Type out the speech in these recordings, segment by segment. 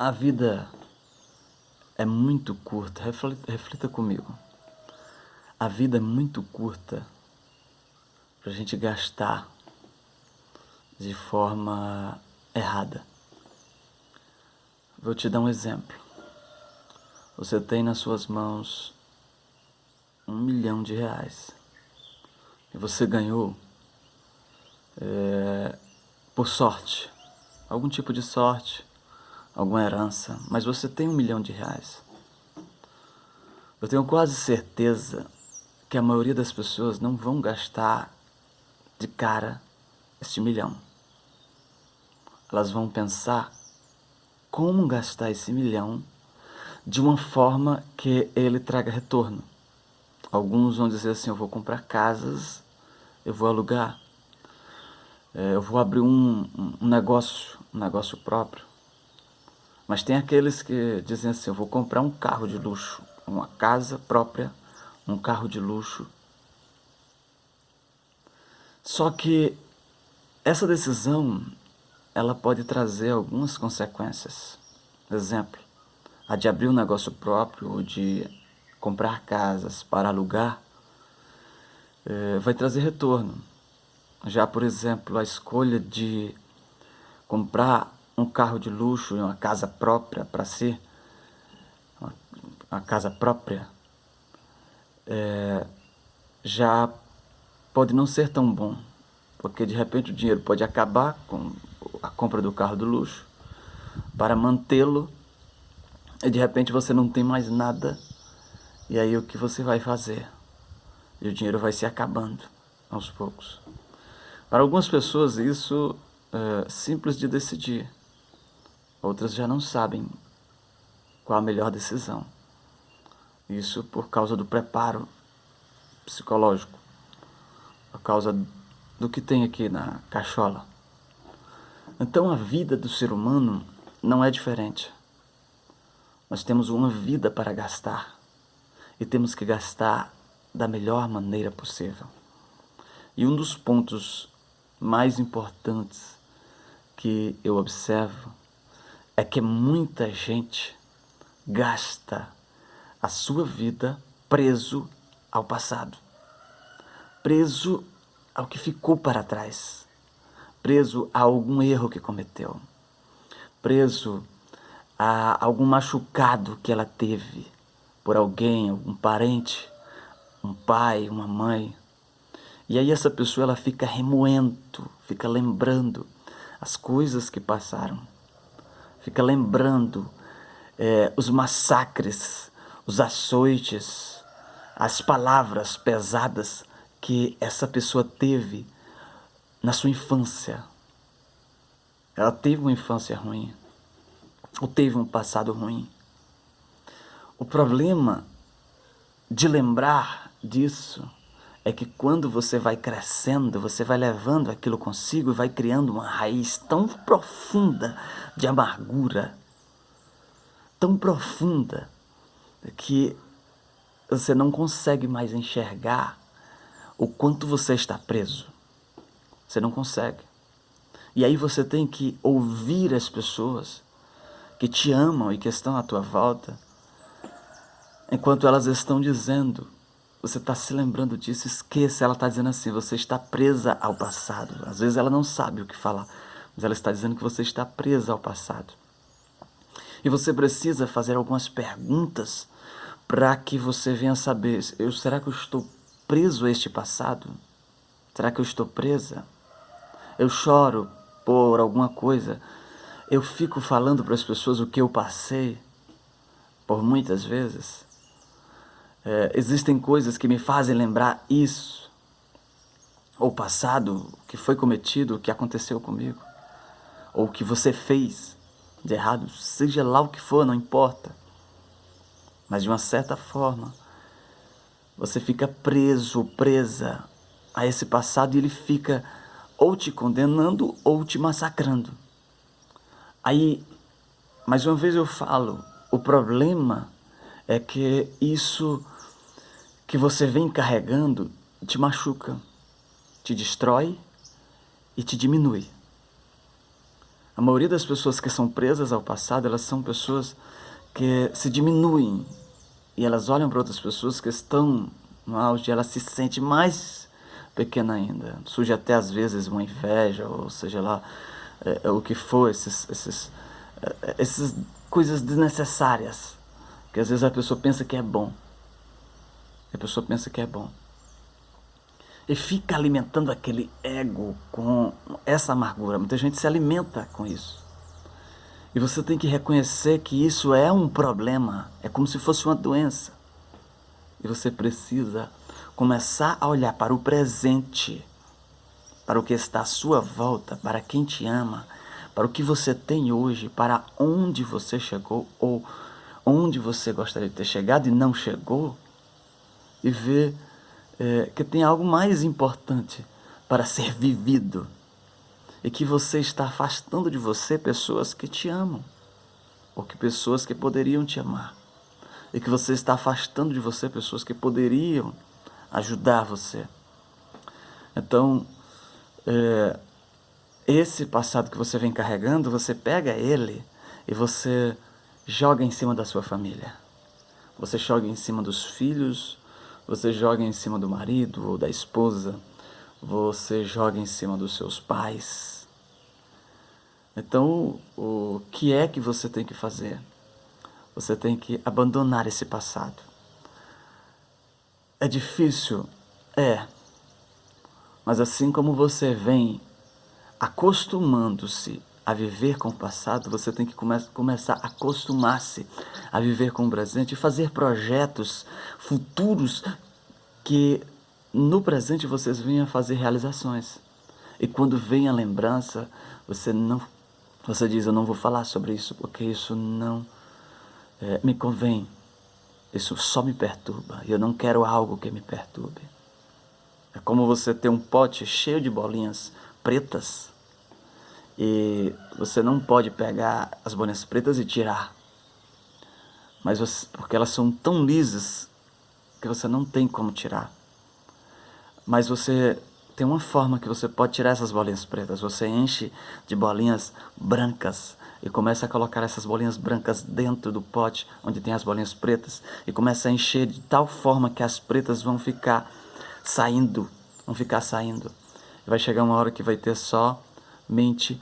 A vida é muito curta, reflita comigo. A vida é muito curta para a gente gastar de forma errada. Vou te dar um exemplo. Você tem nas suas mãos R$ 1 milhão e você ganhou por sorte, algum tipo de sorte, alguma herança, mas você tem R$ 1 milhão. Eu tenho quase certeza que a maioria das pessoas não vão gastar de cara este milhão. Elas vão pensar como gastar esse milhão de uma forma que ele traga retorno. Alguns vão dizer assim: eu vou comprar casas, eu vou alugar, eu vou abrir um negócio próprio. Mas tem aqueles que dizem assim: eu vou comprar um carro de luxo, uma casa própria, um carro de luxo. Só que essa decisão, ela pode trazer algumas consequências. Exemplo, a de abrir um negócio próprio ou de comprar casas para alugar, vai trazer retorno. Já, por exemplo, a escolha de comprar um carro de luxo e uma casa própria para si, uma casa própria, já pode não ser tão bom, porque de repente o dinheiro pode acabar com a compra do carro do luxo para mantê-lo, e de repente você não tem mais nada, e aí o que você vai fazer? E o dinheiro vai se acabando aos poucos. Para algumas pessoas isso é simples de decidir, outras já não sabem qual a melhor decisão. Isso por causa do preparo psicológico, por causa do que tem aqui na cachola. Então a vida do ser humano não é diferente. Nós temos uma vida para gastar e temos que gastar da melhor maneira possível. E um dos pontos mais importantes que eu observo é que muita gente gasta a sua vida preso ao passado, preso ao que ficou para trás, preso a algum erro que cometeu, preso a algum machucado que ela teve por alguém, algum parente, um pai, uma mãe. E aí essa pessoa ela fica remoendo, fica lembrando as coisas que passaram, fica lembrando os massacres, os açoites, as palavras pesadas que essa pessoa teve na sua infância. Ela teve uma infância ruim, ou teve um passado ruim. O problema de lembrar disso é que quando você vai crescendo, você vai levando aquilo consigo e vai criando uma raiz tão profunda de amargura, tão profunda, que você não consegue mais enxergar o quanto você está preso. Você não consegue. E aí você tem que ouvir as pessoas que te amam e que estão à tua volta, enquanto elas estão dizendo: você está se lembrando disso, esqueça. Ela está dizendo assim: você está presa ao passado. Às vezes ela não sabe o que falar, mas ela está dizendo que você está presa ao passado. E você precisa fazer algumas perguntas para que você venha saber: será que eu estou preso a este passado? Será que eu estou presa? Eu choro por alguma coisa? Eu fico falando para as pessoas o que eu passei por muitas vezes? Existem coisas que me fazem lembrar isso, ou passado, o que foi cometido, o que aconteceu comigo, ou o que você fez de errado, seja lá o que for, não importa. Mas de uma certa forma, você fica preso ou presa a esse passado e ele fica ou te condenando ou te massacrando. Aí, mais uma vez eu falo, o problema é que isso que você vem carregando te machuca, te destrói e te diminui. A maioria das pessoas que são presas ao passado, elas são pessoas que se diminuem e elas olham para outras pessoas que estão no auge e ela se sente mais pequena ainda. Surge até às vezes uma inveja, ou seja lá o que for, essas coisas desnecessárias, que às vezes a pessoa pensa que é bom. A pessoa pensa que é bom. E fica alimentando aquele ego com essa amargura. Muita gente se alimenta com isso. E você tem que reconhecer que isso é um problema. É como se fosse uma doença. E você precisa começar a olhar para o presente, para o que está à sua volta, para quem te ama, para o que você tem hoje, para onde você chegou ou onde você gostaria de ter chegado e não chegou, e ver que tem algo mais importante para ser vivido e que você está afastando de você pessoas que te amam ou que pessoas que poderiam te amar e que você está afastando de você pessoas que poderiam ajudar você. Então, esse passado que você vem carregando, você pega ele e você joga em cima da sua família. Você joga em cima dos filhos, você joga em cima do marido ou da esposa, você joga em cima dos seus pais. Então, o que é que você tem que fazer? Você tem que abandonar esse passado. É difícil? É. Mas assim como você vem acostumando-se a viver com o passado, você tem que começar a acostumar-se a viver com o presente e fazer projetos futuros que no presente vocês venham a fazer realizações. E quando vem a lembrança, você diz, eu não vou falar sobre isso porque isso não me convém. Isso só me perturba e eu não quero algo que me perturbe. É como você ter um pote cheio de bolinhas pretas e você não pode pegar as bolinhas pretas e tirar, porque elas são tão lisas que você não tem como tirar. Mas você tem uma forma que você pode tirar essas bolinhas pretas. Você enche de bolinhas brancas e começa a colocar essas bolinhas brancas dentro do pote onde tem as bolinhas pretas e começa a encher de tal forma que as pretas vão ficar saindo. E vai chegar uma hora que vai ter somente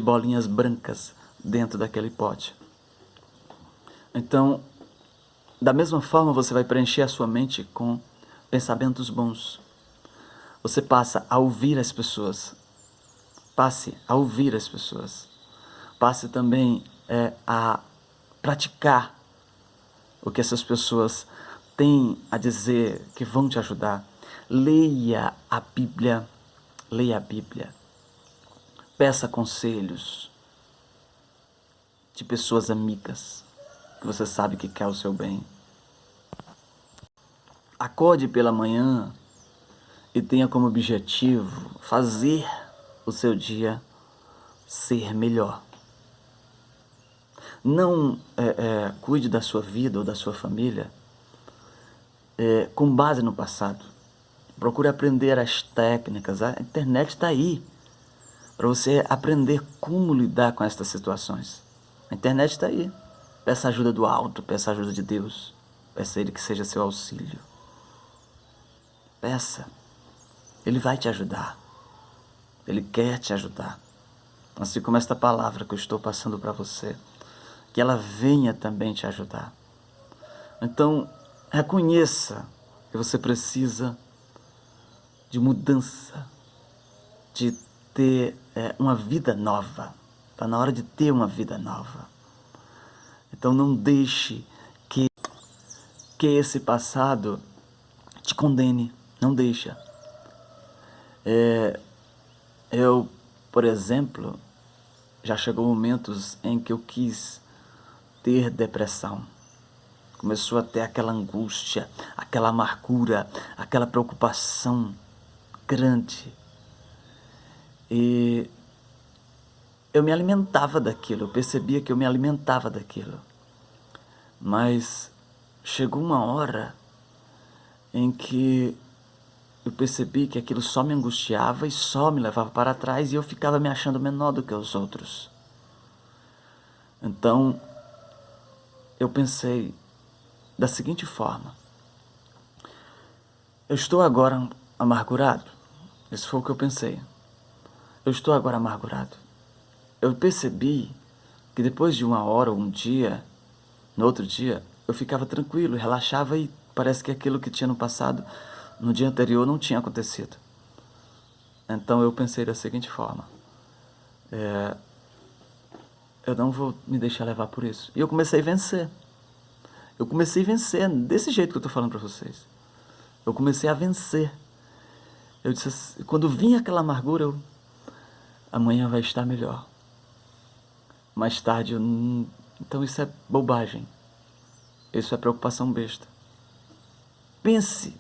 bolinhas brancas dentro daquele pote. Então, da mesma forma, você vai preencher a sua mente com pensamentos bons. Você passa a ouvir as pessoas. Passe a ouvir as pessoas. Passe também a praticar o que essas pessoas têm a dizer, que vão te ajudar. Leia a Bíblia. Leia a Bíblia. Peça conselhos de pessoas amigas, que você sabe que quer o seu bem. Acorde pela manhã e tenha como objetivo fazer o seu dia ser melhor. Não cuide da sua vida ou da sua família com base no passado. Procure aprender as técnicas. A internet está aí para você aprender como lidar com estas situações. A internet está aí. Peça ajuda do alto, peça ajuda de Deus. Peça a Ele que seja seu auxílio. Peça. Ele vai te ajudar. Ele quer te ajudar. Assim como esta palavra que eu estou passando para você, que ela venha também te ajudar. Então, reconheça que você precisa de mudança, de ter uma vida nova. Está na hora de ter uma vida nova. Então não deixe que esse passado te condene. Não deixa. Eu, por exemplo, já chegou momentos em que eu quis ter depressão. Começou a ter aquela angústia, aquela amargura, aquela preocupação grande. E eu me alimentava daquilo, eu percebia que eu me alimentava daquilo. Mas chegou uma hora em que eu percebi que aquilo só me angustiava e só me levava para trás e eu ficava me achando menor do que os outros. Então, eu pensei da seguinte forma: eu estou agora amargurado. Isso foi o que eu pensei. Eu estou agora amargurado. Eu percebi que depois de uma hora ou um dia, no outro dia, eu ficava tranquilo, relaxava e parece que aquilo que tinha no passado, no dia anterior, não tinha acontecido. Então eu pensei da seguinte forma: eu não vou me deixar levar por isso. E eu comecei a vencer. Eu comecei a vencer desse jeito que eu estou falando para vocês. Eu comecei a vencer. Eu disse assim, quando vinha aquela amargura, amanhã vai estar melhor. Mais tarde, então isso é bobagem. Isso é preocupação besta. Pense.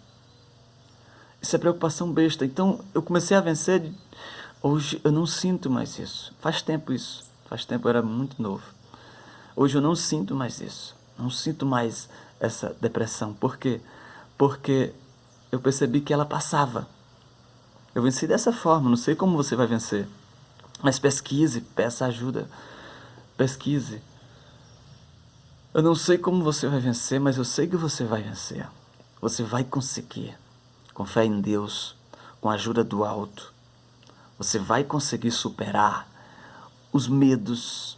Isso é preocupação besta. Então eu comecei a vencer. Hoje eu não sinto mais isso. Faz tempo isso. Faz tempo, eu era muito novo. Hoje eu não sinto mais isso. Não sinto mais essa depressão. Por quê? Porque eu percebi que ela passava. Eu venci dessa forma. Não sei como você vai vencer. Mas pesquise, peça ajuda. Pesquise. Eu não sei como você vai vencer, mas eu sei que você vai vencer. Você vai conseguir. Com fé em Deus, com a ajuda do alto, você vai conseguir superar os medos.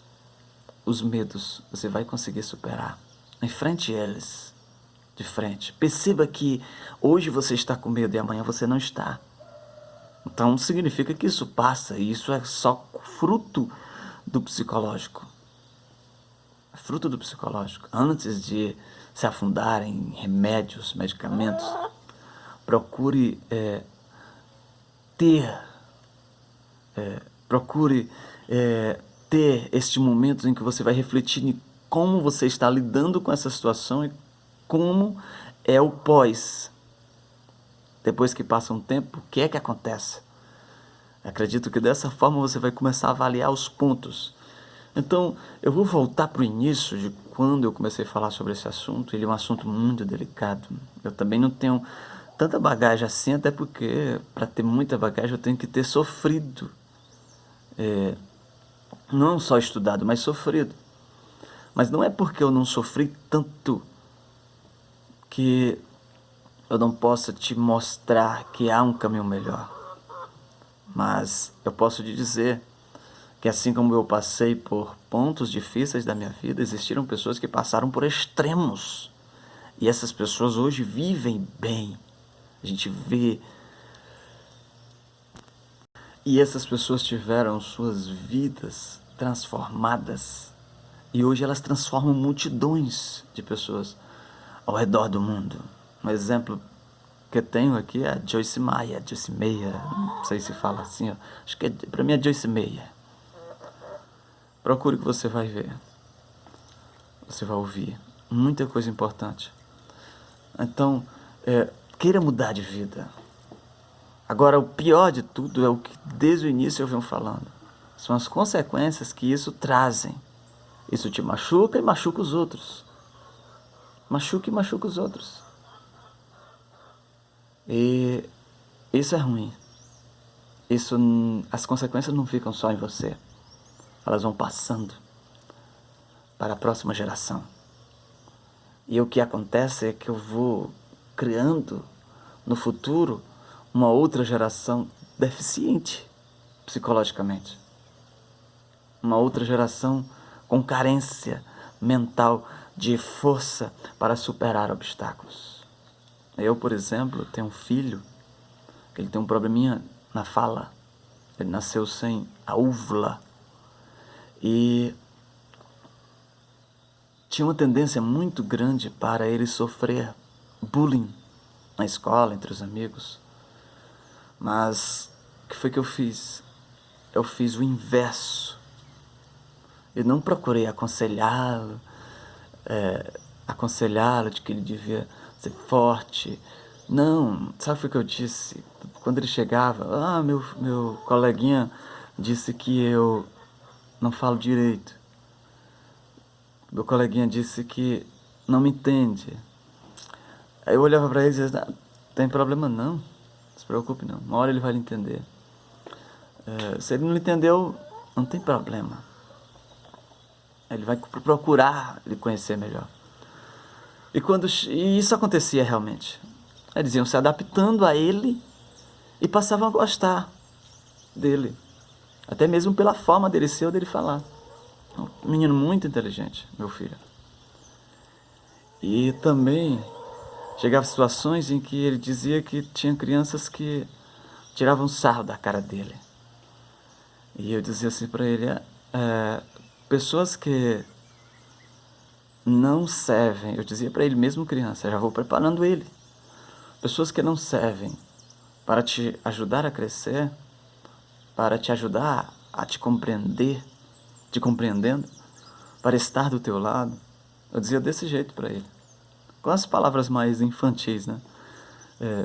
Os medos, você vai conseguir superar. Enfrente eles, de frente. Perceba que hoje você está com medo e amanhã você não está. Então significa que isso passa e isso é só fruto do psicológico. É fruto do psicológico. Antes de se afundar em remédios, medicamentos, procure ter, procure ter este momento em que você vai refletir em como você está lidando com essa situação e como é o pós. Depois que passa um tempo, o que é que acontece? Acredito que dessa forma você vai começar a avaliar os pontos. Então, eu vou voltar para o início de quando eu comecei a falar sobre esse assunto. Ele é um assunto muito delicado. Eu também não tenho tanta bagagem assim, até porque para ter muita bagagem eu tenho que ter sofrido. Não só estudado, mas sofrido. Mas não é porque eu não sofri tanto que eu não possa te mostrar que há um caminho melhor. Mas eu posso te dizer que assim como eu passei por pontos difíceis da minha vida, existiram pessoas que passaram por extremos. E essas pessoas hoje vivem bem. A gente vê. E essas pessoas tiveram suas vidas transformadas. E hoje elas transformam multidões de pessoas ao redor do mundo. Um exemplo que eu tenho aqui é a Joyce Meyer, não sei se fala assim, ó. Acho que para mim é Joyce Meyer. Procure que você vai ver. Você vai ouvir muita coisa importante. Então, queira mudar de vida. Agora, o pior de tudo é o que desde o início eu venho falando. São as consequências que isso trazem. Isso te machuca e machuca os outros. Machuca e machuca os outros. E isso é ruim. Isso, as consequências não ficam só em você. Elas vão passando para a próxima geração. E o que acontece é que eu vou criando no futuro uma outra geração deficiente psicologicamente. Uma outra geração com carência mental de força para superar obstáculos. Eu, por exemplo, tenho um filho que ele tem um probleminha na fala. Ele nasceu sem a úvula e tinha uma tendência muito grande para ele sofrer bullying na escola, entre os amigos. Mas o que foi que eu fiz? Eu fiz o inverso. Eu não procurei aconselhá-lo de que ele devia ser forte. Não, sabe o que eu disse? Quando ele chegava, meu coleguinha disse que eu não falo direito. Meu coleguinha disse que não me entende. Aí eu olhava para ele e dizia, não tem problema não. se preocupe não, uma hora ele vai lhe entender. Se ele não entendeu, não tem problema. Ele vai procurar lhe conhecer melhor. E isso acontecia realmente. Eles iam se adaptando a ele e passavam a gostar dele. Até mesmo pela forma dele ser ou dele falar. Um menino muito inteligente, meu filho. E também chegava situações em que ele dizia que tinha crianças que tiravam sarro da cara dele. E eu dizia assim para ele, pessoas que não servem, eu dizia para ele mesmo criança, já vou preparando ele. Pessoas que não servem para te ajudar a crescer, para te ajudar a te compreender, te compreendendo, para estar do teu lado. Eu dizia desse jeito para ele, com as palavras mais infantis, né?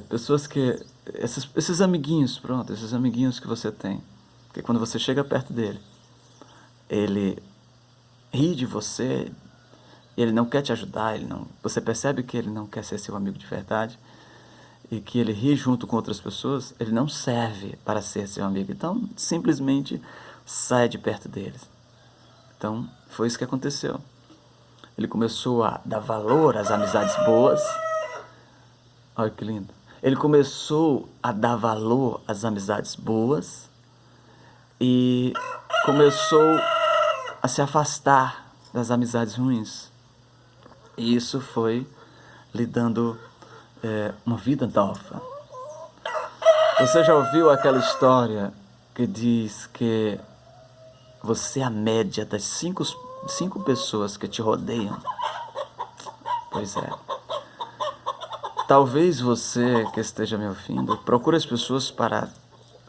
Pessoas que, esses amiguinhos, pronto, esses amiguinhos que você tem, que quando você chega perto dele, ele ri de você, ele não quer te ajudar, você percebe que ele não quer ser seu amigo de verdade, e que ele ri junto com outras pessoas, ele não serve para ser seu amigo. Então, simplesmente sai de perto deles. Então, foi isso que aconteceu. Ele começou a dar valor às amizades boas. Olha que lindo. Ele começou a dar valor às amizades boas e começou a se afastar das amizades ruins. E isso foi lhe dando uma vida nova. Você já ouviu aquela história que diz que você é a média das cinco pessoas que te rodeiam? Pois é. Talvez você que esteja me ouvindo procure as pessoas para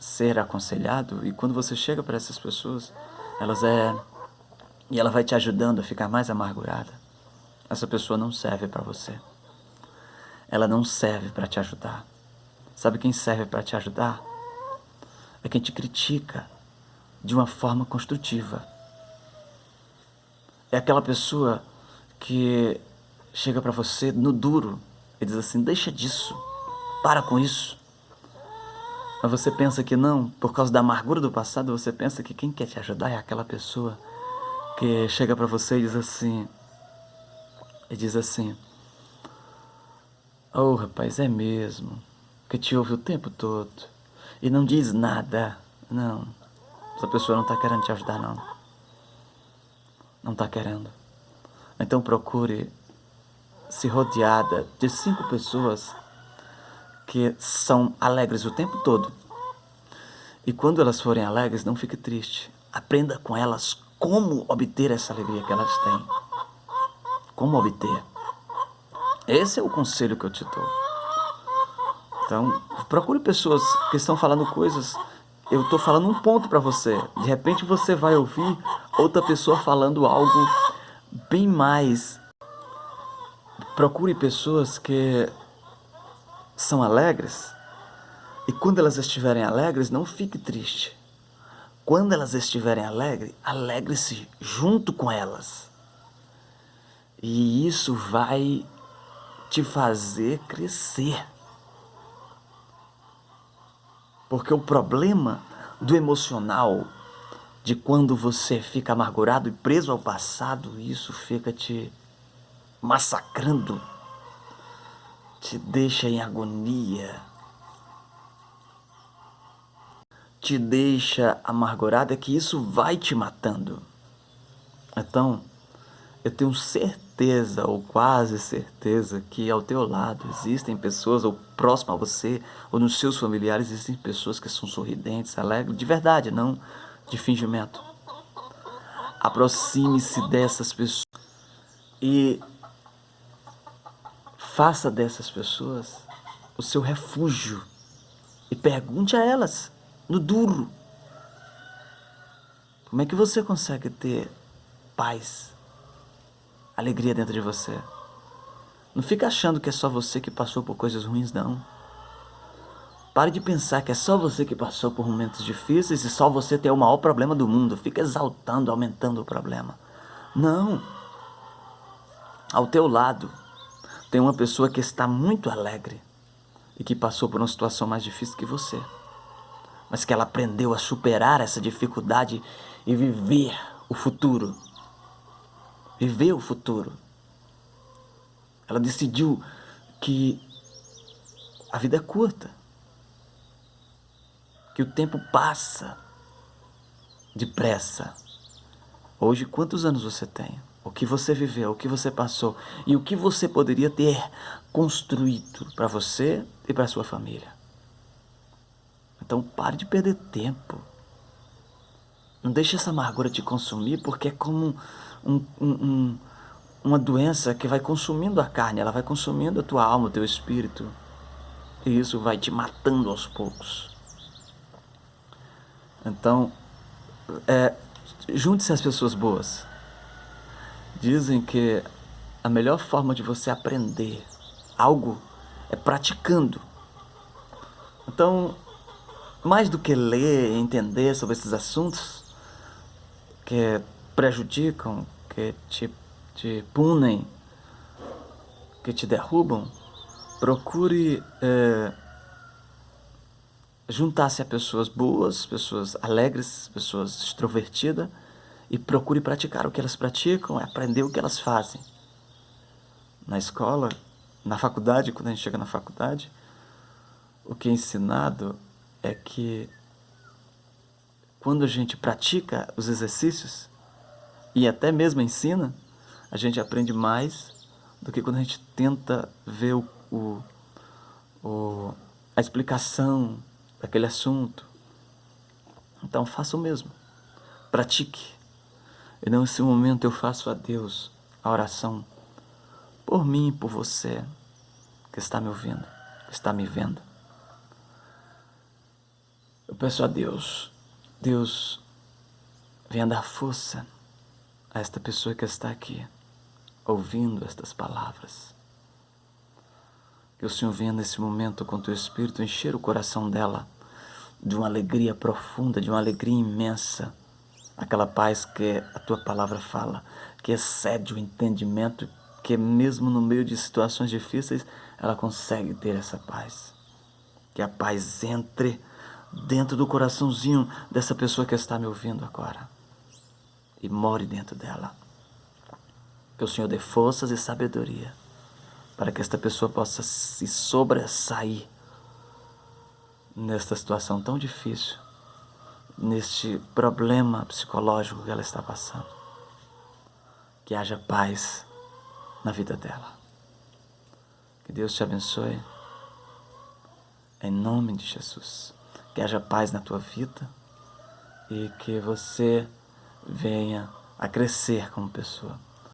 ser aconselhado, e quando você chega para essas pessoas, ela vai te ajudando a ficar mais amargurada. Essa pessoa não serve para você. Ela não serve para te ajudar. Sabe quem serve para te ajudar? É quem te critica de uma forma construtiva. É aquela pessoa que chega para você no duro e diz assim, deixa disso, para com isso. Mas você pensa que não, por causa da amargura do passado, você pensa que quem quer te ajudar é aquela pessoa que chega para você e diz assim, oh rapaz, é mesmo, que te ouve o tempo todo e não diz nada. Não, essa pessoa não está querendo te ajudar não. Não está querendo. Então procure se rodeada de 5 pessoas que são alegres o tempo todo. E quando elas forem alegres, não fique triste. Aprenda com elas como obter essa alegria que elas têm. Como obter. Esse é o conselho que eu te dou. Então, procure pessoas que estão falando coisas. Eu estou falando um ponto para você. De repente você vai ouvir outra pessoa falando algo bem mais. Procure pessoas que são alegres. E quando elas estiverem alegres, não fique triste. Quando elas estiverem alegres, alegre-se junto com elas. E isso vai te fazer crescer. Porque o problema do emocional, de quando você fica amargurado e preso ao passado, isso fica te massacrando, te deixa em agonia, te deixa amargurado, é que isso vai te matando. Então, eu tenho certeza, ou quase certeza, que ao teu lado existem pessoas, ou próximo a você, ou nos seus familiares, existem pessoas que são sorridentes, alegres, de verdade, não de fingimento. Aproxime-se dessas pessoas e faça dessas pessoas o seu refúgio. E pergunte a elas, no duro, como é que você consegue ter paz, alegria dentro de você? Não fica achando que é só você que passou por coisas ruins, não. Pare de pensar que é só você que passou por momentos difíceis e só você tem o maior problema do mundo. Fica exaltando, aumentando o problema. Não. Ao teu lado tem uma pessoa que está muito alegre. e que passou por uma situação mais difícil que você, mas que ela aprendeu a superar essa dificuldade e viver o futuro. Viver o futuro. Ela decidiu que a vida é curta, que o tempo passa depressa. Hoje, quantos anos você tem? O que você viveu, o que você passou e o que você poderia ter construído para você e para sua família. Então pare de perder tempo. Não deixe essa amargura te consumir, porque é como uma doença que vai consumindo a carne, ela vai consumindo a tua alma, o teu espírito. E isso vai te matando aos poucos. Então, junte-se às pessoas boas. Dizem que a melhor forma de você aprender algo é praticando. Então, mais do que ler e entender sobre esses assuntos que prejudicam, que te punem, que te derrubam, procure juntar-se a pessoas boas, pessoas alegres, pessoas extrovertidas, e procure praticar o que elas praticam, aprender o que elas fazem. Na escola, na faculdade, quando a gente chega na faculdade, o que é ensinado é que quando a gente pratica os exercícios e até mesmo ensina, a gente aprende mais do que quando a gente tenta ver a explicação daquele assunto. Então faça o mesmo, pratique. E nesse momento eu faço a Deus a oração por mim e por você que está me ouvindo, que está me vendo. Eu peço a Deus, Deus, venha dar força a esta pessoa que está aqui, ouvindo estas palavras. Que o Senhor venha nesse momento com teu Espírito encher o coração dela de uma alegria profunda, de uma alegria imensa. Aquela paz que a tua palavra fala, que excede o entendimento, que mesmo no meio de situações difíceis, ela consegue ter essa paz. Que a paz entre dentro do coraçãozinho dessa pessoa que está me ouvindo agora e more dentro dela. Que o Senhor dê forças e sabedoria para que esta pessoa possa se sobressair nesta situação tão difícil, neste problema psicológico que ela está passando. Que haja paz na vida dela. Que Deus te abençoe. Em nome de Jesus. Que haja paz na tua vida e que você venha a crescer como pessoa.